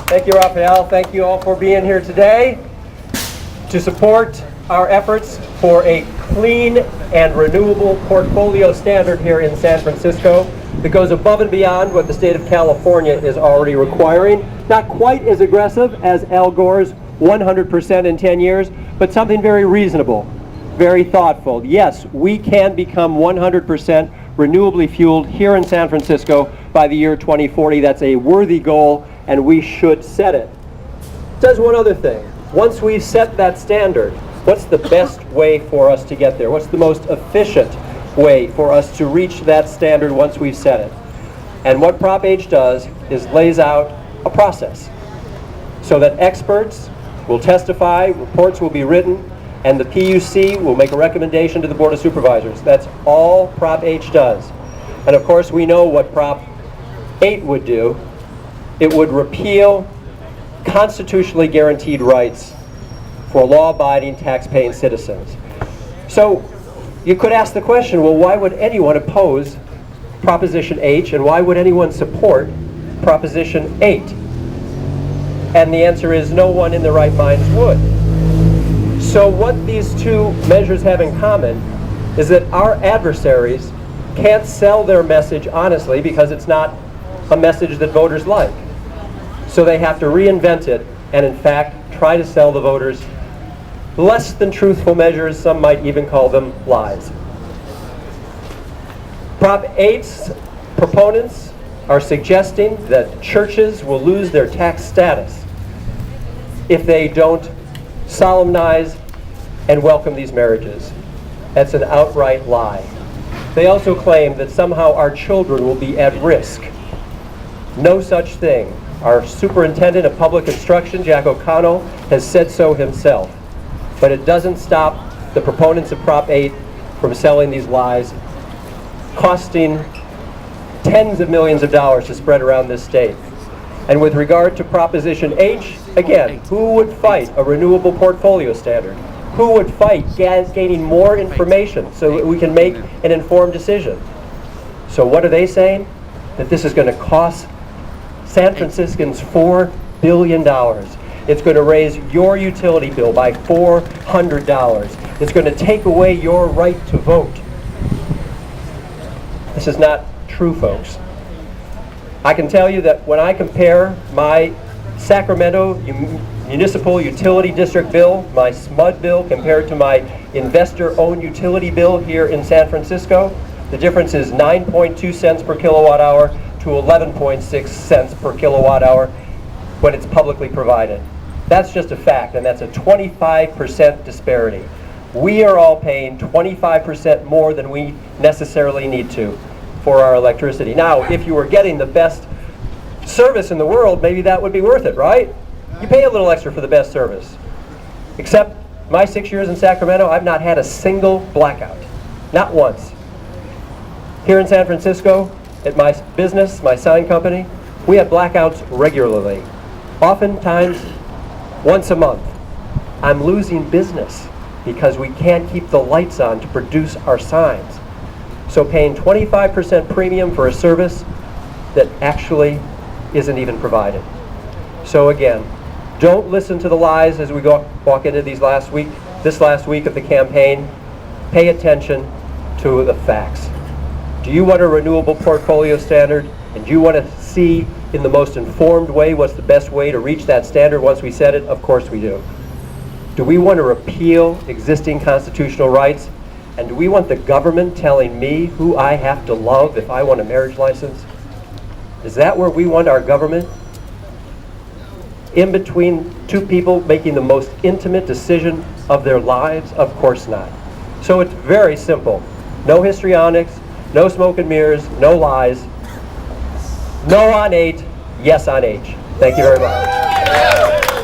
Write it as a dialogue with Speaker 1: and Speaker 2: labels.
Speaker 1: Thank you, Raphael. Thank you all for being here today to support our efforts for a clean and renewable portfolio standard here in San Francisco that goes above and beyond what the state of California is already requiring. Not quite as aggressive as Al Gore's 100% in 10 years, but something very reasonable, very thoughtful. Yes, we can become 100% renewably fueled here in San Francisco by the year 2040. That's a worthy goal, and we should set it. It does one other thing. Once we've set that standard, what's the best way for us to get there? What's the most efficient way for us to reach that standard once we've set it? And what Prop H does is lays out a process so that experts will testify, reports will be written, and the PUC will make a recommendation to the Board of Supervisors. That's all Prop H does. And of course, we know what Prop 8 would do. It would repeal constitutionally guaranteed rights for law-abiding, tax-paying citizens. So you could ask the question, well, why would anyone oppose Proposition H, and why would anyone support Proposition 8? And the answer is no one in their right minds would. So what these two measures have in common is that our adversaries can't sell their message honestly because it's not a message that voters like. So they have to reinvent it and in fact try to sell the voters less than truthful measures. Some might even call them lies. Prop 8's proponents are suggesting that churches will lose their tax status if they don't solemnize and welcome these marriages. That's an outright lie. They also claim that somehow our children will be at risk. No such thing. Our superintendent of public instruction, Jack O'Connell, has said so himself. But it doesn't stop the proponents of Prop 8 from selling these lies, costing tens of millions of dollars to spread around this state. And with regard to Proposition H, again, who would fight a renewable portfolio standard? Who would fight gaining more information so that we can make an informed decision? So what are they saying? That this is going to cost San Franciscans $4 billion. It's going to raise your utility bill by $400. It's going to take away your right to vote. This is not true, folks. I can tell you that when I compare my Sacramento Municipal Utility District bill, my SMUD bill, compared to my investor-owned utility bill here in San Francisco, the difference is 9.2 cents per kilowatt hour to 11.6 cents per kilowatt hour when it's publicly provided. That's just a fact, and that's a 25% disparity. We are all paying 25% more than we necessarily need to for our electricity. Now, if you were getting the best service in the world, maybe that would be worth it, right? You pay a little extra for the best service. Except my 6 years in Sacramento, I've not had a single blackout. Not once. Here in San Francisco, at my business, my sign company, we have blackouts regularly. Oftentimes, once a month. I'm losing business because we can't keep the lights on to produce our signs. So paying 25% premium for a service that actually isn't even provided. So again, don't listen to the lies as we walk into this last week of the campaign. Pay attention to the facts. Do you want a renewable portfolio standard? And do you want to see in the most informed way what's the best way to reach that standard once we set it? Of course we do. Do we want to repeal existing constitutional rights? And do we want the government telling me who I have to love if I want a marriage license? Is that where we want our government? In between two people making the most intimate decision of their lives? Of course not. So it's very simple. No histrionics, no smoke and mirrors, no lies. No on 8, yes on H. Thank you very much.